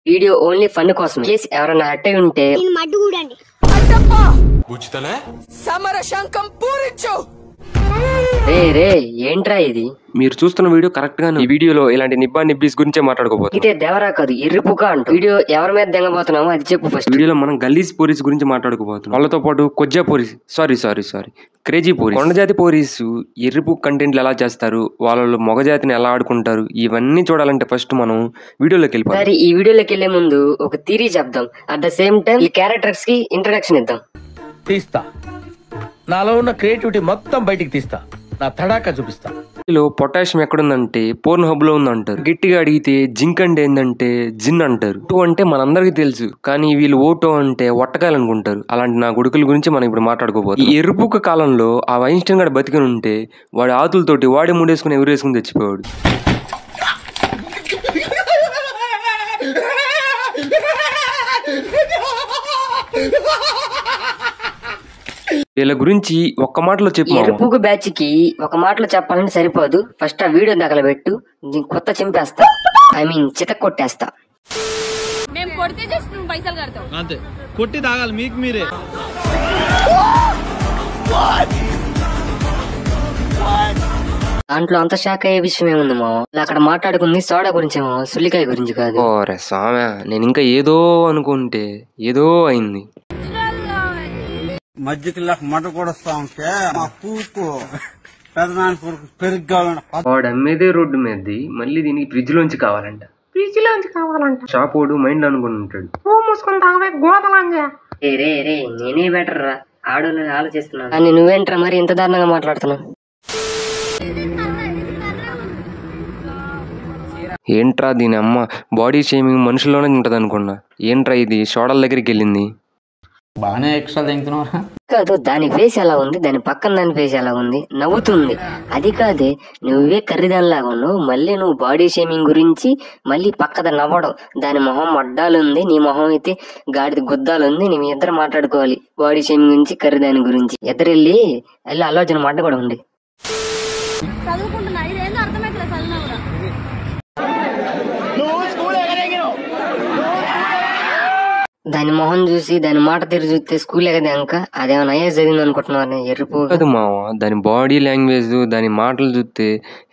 Video only fun కోసం. Case ఎవరైనా hot అయి ఉంటే సమర శంఖం పూరించు. రే ఏంట్రా ఇది? మీరు చూస్తున్న వీడియో కరెక్ట్ గా ఈ వీడియోలో ఇలాంటి నిబ్బా నిబ్బీస్ గురించే మాట్లాడుకోబోతుంది. ఇదే దేవరా కాదు ఎర్రిపుక అంట. వీడియో ఎవరి మీద దెంగబోతున్నామో అది చెప్పు ఫస్ట్. వీడియోలో మనం గల్లీస్ పోరీస్ గురించి మాట్లాడుకోబోతున్నాం. వాళ్ళతో పాటు కొజ్జా పోరీస్ సారీ క్రేజీ పోరీస్, కొండజాతి పోరీస్ ఎర్రిపు కంటెంట్లు ఎలా చేస్తారు, వాళ్ళు మగజాతిని ఎలా ఆడుకుంటారు, ఇవన్నీ చూడాలంటే ఫస్ట్ మనం వీడియోలోకి వెళ్ళిపోతాం. సరే, ఈ వీడియోలోకి వెళ్లే ముందు ఒక థియరీ చెప్దాం. అట్ ద సేమ్ టైం ఈ క్యారెక్టర్స్ కి ఇంట్రడక్షన్ ఇద్దాం. తీస్తా, నాలో ఉన్న క్రియేటివిటీ మొత్తం బయటికి తీస్తా, నా తడాకా చూపిస్తా. పొటాషియం ఎక్కడుందంటే పోర్న్ హబ్ లో ఉందంటారు. గట్టిగా అడిగితే జింక్ అంటే ఏంటంటే జిన్ అంటారు. ఓటో అంటే మనందరికి తెలుసు, కానీ వీళ్ళు ఓటో అంటే ఒట్టకాయలు అనుకుంటారు. అలాంటి నా గుడుకుల గురించి మనం ఇప్పుడు మాట్లాడుకోబోతున్నాం. ఈ ఎరుపుక కాలంలో ఆ వైన్స్టైన్ గాడు బతికి ఉంటే వాడి ఆతులతోటి వాడే ముడేసుకుని ఎవరేసుకుని తెచ్చిపోయాడు. వీళ్ళ గురించి ఒక్క మాటలో చెప్పు. ఎరుపుకు బ్యాచ్ కి ఒక మాటలో చెప్పాలని సరిపోదు. ఫస్ట్ ఆ వీడియో తగలబెట్టు, కొత్త చింపేస్తా, ఐ మీన్ చితక్ కొట్టేస్తా. అంతే కొట్టి తాగాలి మీకు మీరే. దాంట్లో అంత షాక్ అయ్యే విషయం ఏముంది మావా? అక్కడ మాట్లాడుకుంది సోడా గురించి, సుల్లికాయ గురించి కాదు. ఓరే స్వామి, నేను ఇంకా ఏదో అనుకుంటే ఏదో అయింది. మధ్యకి మట కూడా ఉంటే మా పూకు పెదనాన్న కొడుకు పెరుగ్గా వాడు అమ్మేదే రోడ్డు మీదది, మళ్ళీ దీనికి ఫ్రిడ్జ్ లోంచి కావాలంట. షాప్ వాడు మైండ్ అనుకుని ఉంటాడు. రే నేనే బెటర్ రా, ఆడోళ్ళు ఆలోచిస్తున్నా. కానీ నువ్వేంట్రా మరి ఇంత దారుణంగా మాట్లాడుతున్నావు? ఏంట్రా దీని అమ్మ బాడీ షేమింగ్ మనుషుల్లోనే ఉంటది అనుకున్నా. ఏంట్రా ఇది సోడాల దగ్గరికి వెళ్ళింది. బాగానే ఎక్స్ట్రా తింటున్నారా? కాదు, దాని ఫేస్ ఎలా ఉంది, దాని పక్కన దాని ఫేస్ ఎలా ఉంది, నవ్వుతుంది. అది కాదే, నువ్వే కర్రీదానిలాగా ఉన్నావు, మళ్ళీ నువ్వు బాడీ షేమింగ్ గురించి మళ్ళీ పక్కద నవ్వడం. దాని మొహం అడ్డాలుంది, నీ మొహం అయితే గాడిద గుద్దాలుంది. నీ ఇద్దరు మాట్లాడుకోవాలి బాడీ షేమింగ్ గురించి, కర్రీదాని గురించి. ఎదురెళ్ళి ఆలోచన మాట కూడా ఉంది. దాని మొహం చూసి దాని మాట తీరు చూస్తే స్కూలే కదా ఇంకా, అదేమన్నా అయ్యే చదివింది అనుకుంటున్నారు. ఎరుపు కాదు మావా, దాని బాడీ లాంగ్వేజ్ దాని మాటలు చూస్తే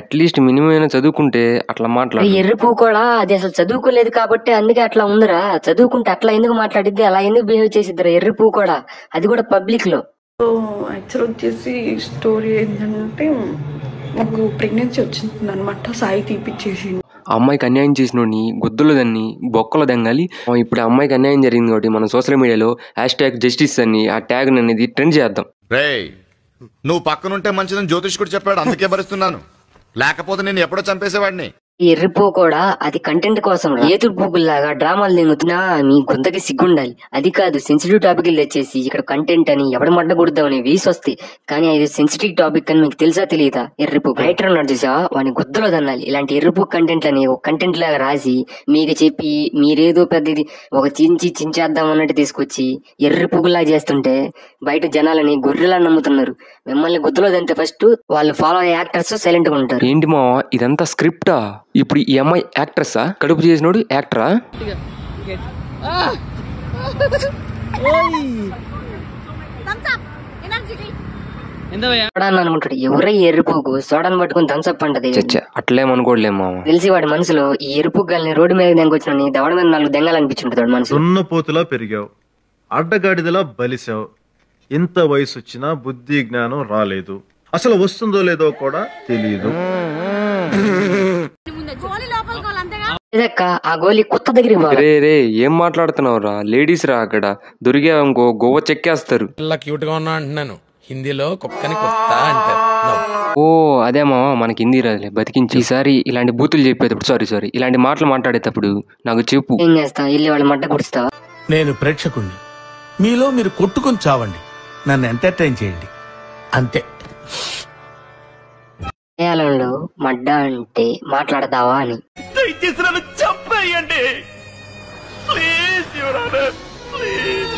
అట్లీస్ట్ మినిమం అయినా చదువుకుంటే అట్లా మాట్లాడు. ఎరుపు కూడా అది అసలు చదువుకోలేదు కాబట్టి అందుకే అట్లా ఉందిరా. చదువుకుంటే అట్లా ఎందుకు మాట్లాడిద్ది, అలా ఎందుకు బిహేవ్ చేసిద్దరా ఎరుపు కూడా, అది కూడా పబ్లిక్ లో. యాక్చువల్ వచ్చేసి స్టోరీ ఏంటంటే, నాకు ప్రెగ్నెన్సీ వచ్చింది అనమాట. సాయి తీపిచ్చేసి ఆ అమ్మాయికి అన్యాయం చేసినోడిని గుద్దులు దాన్ని బొక్కలు దంగాలి. ఇప్పుడు అమ్మాయికి అన్యాయం జరిగింది కాబట్టి మనం సోషల్ మీడియాలో #జస్టిస్ అని ఆ ట్యాగ్ అనేది ట్రెండ్ చేద్దాం. నువ్వు పక్కనుంటే మంచిదని జ్యోతిష్కుడు చెప్పాడు, అందుకే భరిస్తున్నాను. లేకపోతే నేను ఎప్పుడో చంపేసేవాడిని. ఈ ఎర్రిపో కూడా అది కంటెంట్ కోసం ఏతుడు పూగుల్లాగా డ్రామాలు దిగుతున్నా మీ గుంతకి సిగ్గుండాలి. అది కాదు, సెన్సిటివ్ టాపిక్ తెచ్చేసి ఇక్కడ కంటెంట్ అని ఎవడ మడ్డ కొడదామని వీసి వస్తాయి. కానీ అది సెన్సిటివ్ టాపిక్ అని మీకు తెలుసా తెలియదా? ఎర్రిపో రైటర్ ఉన్నాడు చూసా, వాడిని గుద్దలో దన్నాలి. ఇలాంటి ఎర్రిపో కంటెంట్ అని ఒక కంటెంట్ లాగా రాసి మీకు చెప్పి మీరేదో పెద్దది ఒక చించేద్దాం అన్నట్టు తీసుకొచ్చి ఎర్రి పువ్వులా చేస్తుంటే బయట జనాలని గొర్రెలా నమ్ముతున్నారు. మిమ్మల్ని గుద్దలో దంతే ఫస్ట్ వాళ్ళు ఫాలో అయ్యే యాక్టర్స్ సైలెంట్ గా ఉంటారు. ఏంటి మా ఇదంతా స్క్రిప్టా? ఇప్పుడు ఈ అమ్మాయి యాక్ట్రెస్సా? కడుపు చేసినోడు యాక్టరా? అనుకుంటాడు ఎవరై ఎరుపుకు సోడాను పట్టుకుని థమ్సప్ అంటది. అట్లేమనుకోవట్లే మామ. తెలిసి వాడి మనసులో ఈ ఎరుపు గాలిని రోడ్డు మీద దెంగొచ్చిన దవడ మీద 4 దెంగాలనిపించుంటాడు మనసు. దున్నపోతులా పెరిగావు, అడ్డగాడిదలా బలిసావు. ఇంత వయసు వచ్చినా బుద్ధి జ్ఞానం రాలేదు, అసలు వస్తుందో లేదో కూడా తెలియదు. ఆ గోలీ కొత్త దగ్గర రే ఏం మాట్లాడుతున్నావు రా? లేడీస్ రా, అక్కడ దొరికా ఇంకో గోవ చెక్కేస్తారు. క్యూట్ గా ఉన్నా అంటున్నాను, హిందీలో కుక్కని కొత్త అంటారు. ఓ అదే మామ, మనకి హిందీ రాదులే, బతికించి. ఈసారి ఇలాంటి బూతులు చెప్పేటప్పుడు సారీ ఇలాంటి మాటలు మాట్లాడేటప్పుడు నాకు చెప్పు. ఏం చేస్తా, ఇల్లు వాళ్ళ మడ్డ కుడుస్తావా? నేను ప్రేక్షకుణ్ణి, మీలో మీరు కొట్టుకొని చావండి, నన్ను ఎంటర్టైన్ చేయండి అంతే. మలయాళంలో మడ్డ అంటే మాట్లాడతావా అని. దయచేసి నన్ను చంపేయండి ప్లీజ్, యువర్ ఆనర్ ప్లీజ్.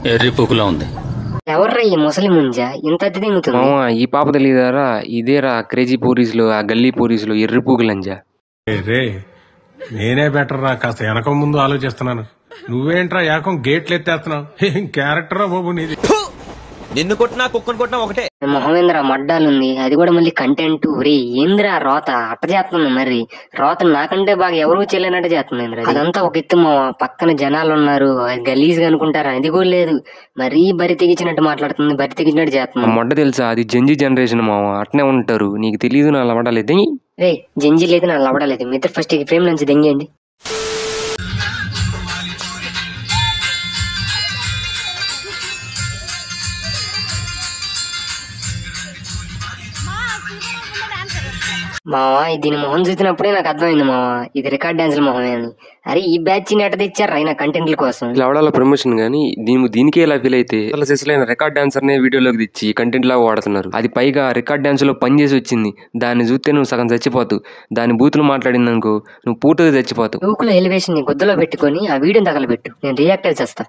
ఎర్రిపుకులా ఉంది. ఎవర్రా ఈ ముసలి ముంజ ఇంత అద్దె దింగుతుంది? మామ ఈ పాప తెలియదారా, ఇదేరా క్రేజీ పోరీసులు, ఆ గల్లీ పోరీసులు ఎర్రిపూగులంజా. రే నేనే బెటర్ రా, కాస్త వెనక ముందు ఆలోచిస్తున్నాను. నువ్వేంట్రా ఏకం గేట్లు ఎత్తేస్తున్నావు? ఏం క్యారెక్టరా బాబు నీది. నిన్ను కొట్టినా కుక్కను కొట్టినా ఒకటే. మొహమేంద్ర మడ్డాలుంది, అది కూడా మళ్ళీ కంటెంట్. రే ఏంద్రా రోత అట్ట చేస్తుంది, మరి రోత నాకంటే బాగా ఎవరు చెల్లినట్టు చేస్తుంది. అదంతా ఒక ఎత్తు మావా, పక్కన జనాలు ఉన్నారు, అది గలీజ్ గా అనుకుంటారా? అది కూడా లేదు, మరీ బరి తెగించినట్టు మాట్లాడుతుంది, బరి తెగించినట్టు చేస్తుంది. మొడ్డ తెలుసా, అది జంజీ జనరేషన్ మామ, అట్నే ఉంటారు. నీకు తెలియదు నా లవడాలేదు. రే జంజీ లేదు, నా లవడలేదు. మీ ఇద్దరు ఫస్ట్ ఫ్రేమ్ నుంచి దెంగేయండి. మావా దీని మొహం చూసినప్పుడే నాకు అర్థమైంది మావా, ఇది రికార్డ్ డాన్సుల మొహమే అని. అరే ఈ బ్యాచ్ ని ఎట్ట తెచ్చారా అయినా కంటెంట్ల కోసం? లవడాల ప్రమోషన్ గానీ దీనికే ఇలా ఫీల్ అయితే అసలు సెస్లైన రికార్డ్ డాన్సర్ నే వీడియోలోకి తెచ్చి కంటెంట్ లాగా వాడుతున్నారు. అది పైగా రికార్డ్ డాన్స్ లో పని చేసి వచ్చింది. దాన్ని చూస్తే నువ్వు సగం చచ్చిపోతావు. దాని బూతులు మాట్లాడిందనుకో నువ్వు పూర్తిగా చచ్చిపోతావు. ఊకులో ఎలివేషన్ ని గుద్దలో పెట్టుకొని ఆ వీడియోని తగలబెట్టు, నేను రియాక్ట్ అయి చేస్తా.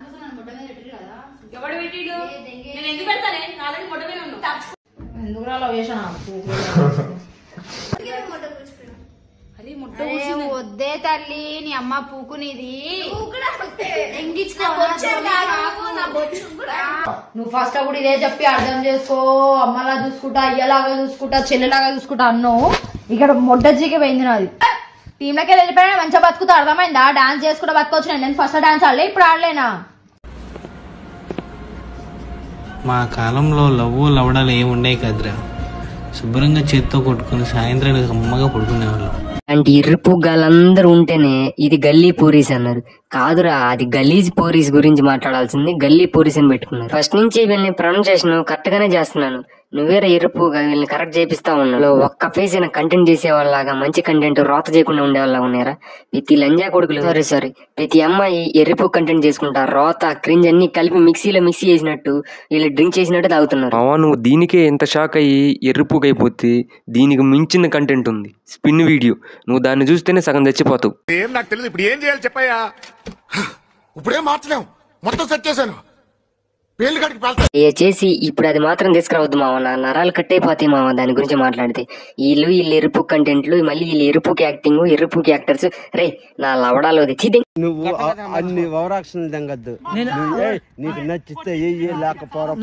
వద్దే తల్లి, నీ అమ్మ పూకునిది. నువ్వు ఫస్ట్ అప్పుడు ఇదే చెప్పి అర్థం చేసుకో. అమ్మలా చూసుకుంటా, అయ్యలాగా చూసుకుంటా, చెల్లెలాగా చూసుకుంటా అన్నావు. ఇక్కడ మొడ్డజ్జికి పోయింది నాది. టీంలోకి వెళ్ళిపోయినా మంచిగా బతుకుతా, అర్థమైందా? డాన్స్ చేసుకుంటా బతుకోవచ్చు. నేను ఫస్ట్ డాన్స్ ఆడలే, ఇప్పుడు ఆడలేనా? మా కాలంలో లవడాలు ఏముండే కదరా. శుభ్రంగా చేత్తో కొట్టుకుని సాయంత్రం అమ్మగా పడుకునేవాళ్ళం. అంటే ఇర్రిపు గాలందరూ ఉంటేనే ఇది గల్లీ పోరీస్ అన్నారు. కాదురా, అది గలీజ్ పోరీస్ గురించి మాట్లాడాల్సింది, గల్లీ పోరీస్ అని పెట్టుకున్నారు. ఫస్ట్ నుంచి వీళ్ళని ప్రొనౌన్సియేషన్ కరెక్ట్ గానే చేస్తున్నాను. నువ్వేరా ఇరుపుగా వీళ్ళని కరెక్ట్ చేపిస్తా ఉన్నావు. ఒక్క ఫేస్ అయినా కంటెంట్ చేసేవాళ్ళగా, మంచి కంటెంట్ రోత చేయకుండా ఉండేవాళ్ళ ఉన్నారా? ప్రతి లంజా కొడుకులు, సారీ ప్రతి అమ్మాయి ఎర్రిపు కంటెంట్ చేసుకుంటా, రోత క్రింజ్ అన్ని కలిపి మిక్సీ చేసినట్టు వీళ్ళు డ్రింక్ చేసినట్టు తాగుతున్నారు. నువ్వు దీనికే ఎంత షాక్ అయ్యి ఎర్రిపుగా అయిపోతే దీనికి మించిన కంటెంట్ ఉంది, స్పిన్ వీడియో. నువ్వు దాన్ని చూస్తేనే సగం చచ్చిపోతావు. ఏం నాకు తెలియదు, ఇప్పుడు ఏం చేయాలి చెప్పయ్యా? ఇప్పుడేం మార్చలేము, మొత్తం సెట్ చేశాను. చేసి ఇప్పుడు అది మాత్రం తీసుకురావద్దు మావ, నా నరాలు కట్టయిపోతాయి మావ దాని గురించి మాట్లాడితే. వీళ్ళు ఎరుపు కంటెంట్లు, మళ్ళీ వీళ్ళు ఎరుపుకి యాక్టింగ్, ఎరుపుకి యాక్టర్స్. రే నా లవడాలో నువ్వు అన్ని ఓవరాక్షన్ దంగద్దు. నీకు నచ్చితే లేకపోరా.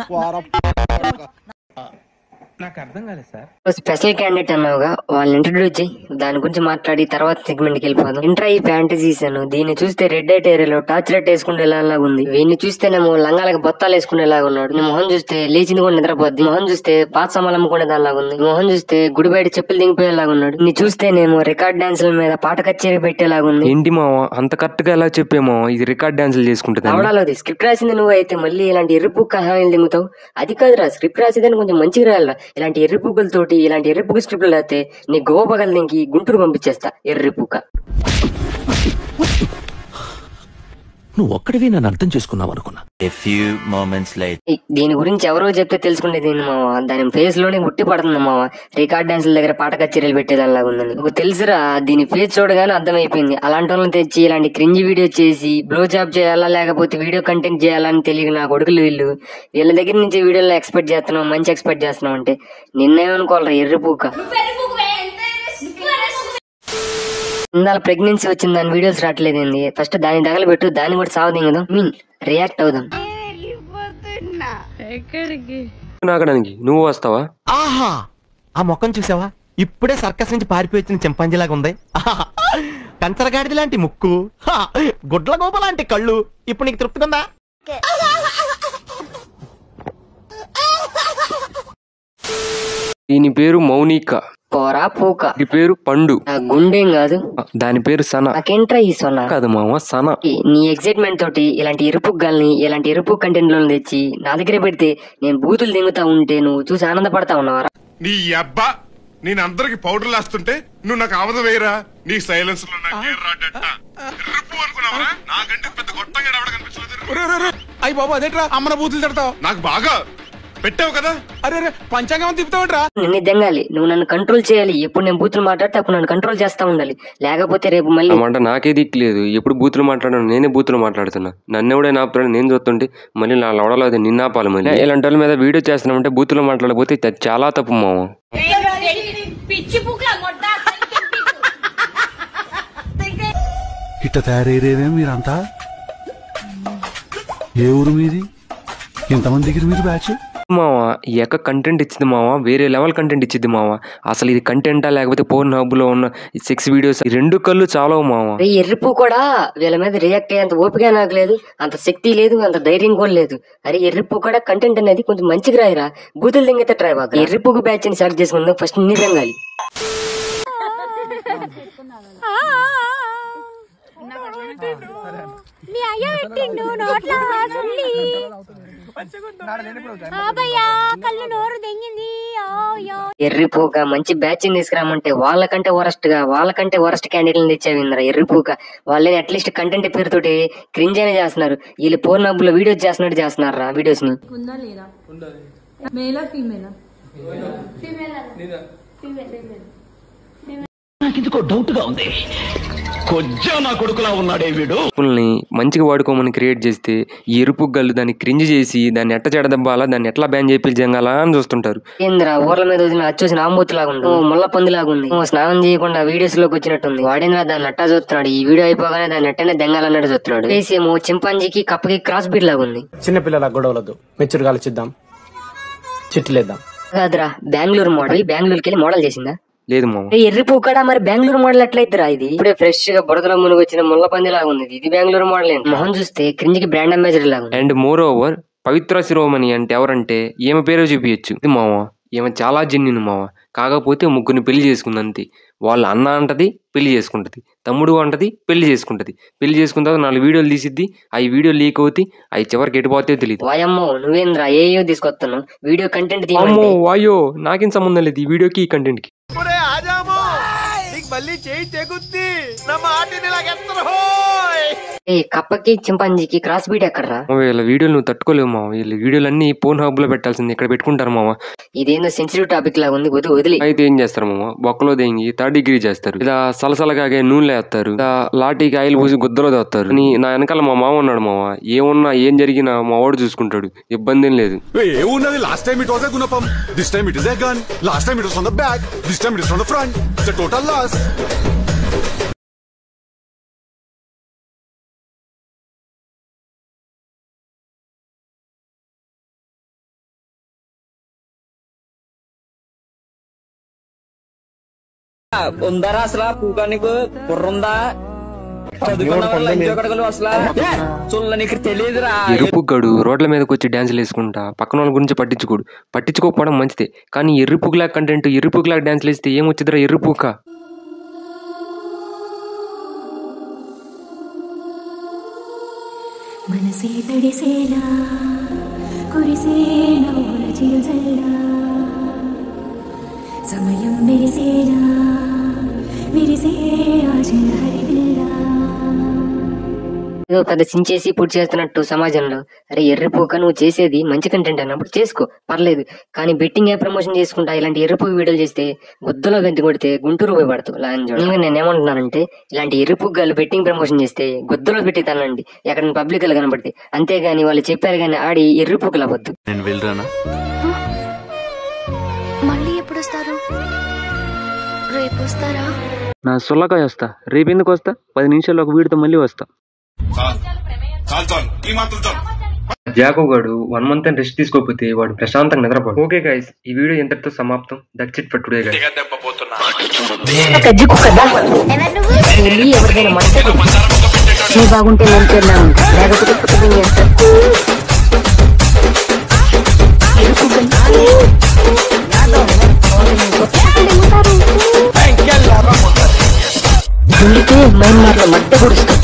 నాకు అర్థం కాలేదు సార్. స్పెషల్ క్యాండిడేట్ అన్నావుగా, వాళ్ళని ఇంట్రడ్యూస్ చేయి, దాని గురించి మాట్లాడి తర్వాత సెగ్మెంట్ కి వెళ్ళిపోదాం. ఇంట్రా ఈ ఫ్యాంటసీస్ అను, దీన్ని చూస్తే రెడ్ లైట్ ఏరియాలో టార్చ్ లైట్ వేసుకునేలాగా ఉంది. వీడిని చూస్తేనేమో లంగాలకు బొత్తాలు వేసుకునేలాగా ఉన్నాడు. నీ మొహం చూస్తే లేచింది కూడా నిద్రపోద్ది. మొహం చూస్తే పాత సామాన్లు అమ్ముకునే దానిలాగా ఉంది. మొహం చూస్తే గుడి బయట చెప్పులు దింగిపోయేలాగా ఉన్నాడు. నీ చూస్తేనేమో రికార్డ్ డాన్సుల మీద పాట కచేరీ పెట్టేలాగా ఉంది. ఏంటి మావా అంత కరెక్ట్ గా ఎలా చెప్పేమో, ఇది రికార్డ్ డాన్సులు చేసుకుంటుంది. అవడాలోది స్క్రిప్ట్ రాసింది నువ్వు అయితే మళ్ళీ ఇలాంటి ఎర్రిపు కహానీలు దిగుతావు. అది కాదురా, స్క్రిప్ట్ రాసేదాన్ని కొంచెం మంచిగా రాయాలరా. ఇలాంటి ఎర్రిపుకలతోటి, ఇలాంటి ఎర్రిపుక స్క్రిప్ట్లు రాస్తే నీ గోవ పగల దింకి గుంటూరు పంపించేస్తా ఎర్రిపుక. నువ్వు ఒక్కడివి నన్ను అర్థం చేసుకున్నావు అనుకున్నా. దీని గురించి ఎవరో చెప్తే తెలుసుకునేది మావా, దాని ఫేస్ లోనే గుట్టి పడుతుంది మావా. రికార్డ్ డాన్సుల దగ్గర పాట కచేరీలు పెట్టేదానిలాగా ఉందని నాకు తెలుసురా. దీని ఫేస్ చూడగానే అర్థమైపోయింది. అలాంటి వాళ్ళని తెచ్చి ఇలాంటి క్రింజి వీడియో చేసి బ్లో జాబ్ చేయాలా లేకపోతే వీడియో కంటెంట్ చేయాలని తెలియదు నా కొడుకులు. వీళ్ళ దగ్గర నుంచి వీడియోలో ఎక్స్పెక్ట్ చేస్తున్నాం, మంచి ఎక్స్పెక్ట్ చేస్తున్నాం అంటే నిన్నేమనుకోవాలరా ఎర్రిపూక. ఇందాల ప్రెగ్నెన్సీ వచ్చింది, దాని వీడియోస్ రావట్లేదండి. ఫస్ట్ దాన్ని తగలబెట్టు, దాన్ని కూడా సావదం కదా, రియాక్ట్ అవుదాం. నాకడానికి నువ్వు వస్తావా? ఆహా, ఆ మొక్కను చూసావా? ఇప్పుడే సర్కస్ నుంచి పారిపోయి వచ్చిన చింపాంజీలాగా ఉంది. కంచరగాడిది లాంటి ముక్కు, గుడ్ల గోప లాంటి కళ్ళు. ఇప్పుడు నీకు తృప్తిగా? దీని పేరు మౌనిక. పోరా పూక. ఈ పేరు పండు. గుండేం కాదు, దాని పేరు సన. నాకేంట్రా ఈ సొన కాదు మామ, సన. నీ ఎక్సైట్మెంట్ తోటి ఇలాంటి ఎరుపు గల్ని, ఇలాంటి ఎరుపు కంటెంట్ లో తెచ్చి నా దగ్గర పెడితే నేను బూతులు దిగుతా ఉంటే నువ్వు చూసి ఆనందపడతా ఉన్నావరా? నీ అబ్బా, నేను అందరికి పౌడర్ లాస్తుంటే నువ్వు నాకు ఆవద వేయరా? నీ సైలెన్స్ లో నాకంటే పెద్ద గొట్టంగా కనిపించలేదు. అయ్యి బాబు, అదేట్రా అమ్మన బూతులు తిడతావు? నాకు బాగా పెట్టావు కదా. అరే పంచాంగం తిప్పుతావుట్రా. నిన్ను దెంగాలి, నువ్వు నన్ను కంట్రోల్ చేయాలి. ఎప్పుడు నేను బూతులు మాట్లాడితే అప్పుడు నన్ను కంట్రోల్ చేస్తా ఉండాలి, లేకపోతే రేపు మళ్ళీ అన్నమాట నాకే దిక్కులేదు. ఎప్పుడు బూతులు మాట్లాడాను, నేనే బూతులు మాట్లాడుతున్నా. నన్ను ఎవడైనా ఆపుతాడు, నేను చూస్తుంటే మళ్ళీ నా లవడలో అది నిన్న ఆపాలి. మళ్ళీ ఇలాంటి వాళ్ళ మీద వీడియో చేస్తున్నామంటే బూతులు మాట్లాడకపోతే చాలా తప్పు మామ. ఇట్ట తయారయ్యేదే మీరంతా? ఏ ఊరు మీది? ఎంతమంది దగ్గర మీరు బ్యాచ్? మావా ఈ యొక్క కంటెంట్ ఇచ్చింది మావా, వేరే లెవెల్ కంటెంట్ ఇచ్చింది మావా. అసలు ఇది కంటెంటా లేకపోతే పోర్న్ హబ్ లో ఉన్న సెక్స్ వీడియోస్, ఈ రెండు కళ్ళు చాలా మావా. ఎర్రిపు కూడా వీళ్ళ మీద రియాక్ట్ అయ్యేంత ఓపిక నాకు లేదు, అంత శక్తి లేదు, అంత ధైర్యం కూడా లేదు. అరే ఎర్రిపు కూడా కంటెంట్ అనేది కొంచెం మంచిగా రాయిరా, బూతులు దింగితే ట్రై బాగా. ఎర్రిపుకు బ్యాచ్ ని సెలెక్ట్ చేసుకుందాం ఫస్ట్. నిజంగాలి ఎర్రిపూక మంచి బ్యాచ్ తీసుకురామంటే వాళ్ళకంటే వరస్ట్ క్యాండిడేట్ తెచ్చావింద్ర. ఎర్రిపూక వాళ్ళని అట్లీస్ట్ కంటెంట్ పేరుతోటి క్రింజ్ అయినా చేస్తున్నారు. వీళ్ళు పోర్న్ హబ్ లో వీడియోస్ చేస్తున్నట్టు చేస్తున్నారు రా వీడియోస్ ని. నాకెందుకో డౌట్ గా ఉంది, కొంచెం నా కొడుకులా ఉన్నాడే వీడు. మంచిగా వాడుకోమని క్రియేట్ చేస్తే ఈ ఎరుపు గల్లు దాన్ని క్రింజ్ చేసి దాన్ని ఎట్ట చెడదబ్బాలా, దాన్ని ఎట్లా బ్యాన్ చేపి జంగాలా అని చూస్తుంటారు. ఏంద్రా ఊర్ల మీద వదిలిన అచ్చోసిన ఆంబోతులాగా ఉంది, ముళ్ళ పందిలాగా ఉంది, స్నానం చేయకుండా వీడియోస్ లోకి వచ్చినట్టుంది. వాడేంద్రా దాన్ని అట్టా చూస్తున్నాడు, ఈ వీడియో అయిపోగానే దాన్ని ఎట్టనే దెంగాలన్నట్టు చూస్తున్నాడు. ఏమో చింపాంజీకి కప్పకి క్రాస్ బీడ్ లాగా ఉంది. చిన్నపిల్లల గొడవలద్దు, మెచ్యూర్ ఆలోచిద్దాం, చిట్లేద్దాం. కాదురా బెంగళూరు మోడల్, బెంగళూరుకి వెళ్ళి మోడల్ చేసిందా? లేదు మామ. ఎర్రిపూ కూడా మరి బెంగళూరు మోడల్ ఎట్లయితేరా? ఇది ఇప్పుడే ఫ్రెష్ గా బురదలో మునిగి వచ్చిన ముళ్ళ పంది లాగా ఉంది. ఇది బెంగళూరు మోడల్ ఏంటి? మొహం చూస్తే క్రింజ్ కి బ్రాండ్ అంబాసిడర్ లాగా. అండ్ మోర్ ఓవర్ పవిత్ర శిరోమణి అంటే ఎవరంటే ఈమె పేరే చూపించచ్చు. ఇది మామ ఈమె చాలా జెన్యున్ మామ. కాకపోతే ముగ్గురిని పెళ్లి చేసుకుంది అంతే. వాళ్ళ అన్న అంటది పెళ్లి చేసుకుంటది, తమ్ముడు అంటది పెళ్లి చేసుకుంటది. పెళ్లి చేసుకున్న తర్వాత 4 వీడియోలు తీసిద్ది, ఆ వీడియో లీక్ అవుతాయి, అవి చివరికి ఎటుపోతే తెలియదు. వాయమ్మో నువ్వేంద్రా ఏయో తీసుకొస్తున్నావు వీడియో కంటెంట్? అమ్మో వాయో నాకేం సంబంధం లేదు ఈ వీడియోకి ఈ కంటెంట్ కి. కప్పకి చింపాంజీకి క్రాస్ బీట్ ఎక్కడరా? వీళ్ళ వీడియోలు నువ్వు తట్టుకోలేవు మామ. వీళ్ళ వీడియోలన్నీ పోర్న్ హబ్ లో పెట్టాల్సింది, ఇక్కడ పెట్టుకుంటారు మామ. ఇదేందో సెన్సిటివ్ టాపిక్ లాగా ఉంది, వదిలి. అయితే ఏం చేస్తారు మామ, బొక్కలో దేంగి 3rd డిగ్రీ చేస్తారు, ఇలా సలసలగా నూనెలో వేస్తారు, ఇలా లాఠీకి ఆయిల్ పోసి గుద్దలో తెస్తారు. నా వెనకాల మా మామ ఉన్నాడు మామ. ఏమున్నా ఏం జరిగినా మా వాడు చూసుకుంటాడు, ఇబ్బంది ఏం లేదు. ఏమున్నది, last time it was a గుణపం, this time it is a gun, last time it was from the back, this time it is from the front, it's a total loss. ఉందరా అసలు పూకా నీకు బుర్రుందా? ఎరుపుగాడు రోడ్ల మీదకి వచ్చి డాన్సులు వేసుకుంటా పక్కన వాళ్ళ గురించి పట్టించుకోకపోవడం మంచిదే. కానీ ఎర్రిపుకులా కంటెంట్ ఎర్రిపుకులా డాన్సులు వేస్తే ఏమొచ్చిద్దిరా ఎర్రిపుక. మనసే తడిసేలా కురిసేలా చిరుజల్లా సమయం మెరిసేలా విరిసే ఆశల హరివిల్లా. ఏదో పెద్ద సించేసి పూర్తి చేస్తున్నట్టు సమాజంలో. అరే ఎర్రిపోక నువ్వు చేసేది మంచి కంటెంట్ అన్నప్పుడు చేసుకో పర్లేదు, కానీ బెట్టింగ్ యాప్ ప్రమోషన్ చేసుకుంటా ఇలాంటి ఎర్రిపోయి వీడియోలు చేస్తే గుద్దలో గంతి కొడితే గుంటూరు పోయి పడుతుంది. నేనేమంటున్నానంటే ఇలాంటి ఎర్రిపుగ్గాలు బెట్టింగ్ ప్రమోషన్ చేస్తే గుద్దలో పెట్టి తనండి ఎక్కడ పబ్లిక్ గా కనబడితే, అంతేగాని వాళ్ళు చెప్పారు కానీ ఆడి ఎర్రిపుగ్గులు అవ్వద్దు. నేను వెళ్ళరానా? మళ్ళీ ఎప్పుడు వస్తారు? రేపు వస్తారా? నా సొల్లకాయ వస్తా, రేపు ఎందుకు వస్తా, 10 నిమిషాల్లో ఒక వీడితో మళ్ళీ వస్తా. జాకో గాడు 1 మంత్ అని రెస్ట్ తీసుకోకపోతే వాడు ప్రశాంతంగా నిద్రపోడు. ఓకే గైస్, ఈ వీడియో ఎంతటితో సమాప్తం. That's it for today guys. బాగుంటే లేకపోతే మైన్ మార్లో మధ్య గుడుస్తుంది.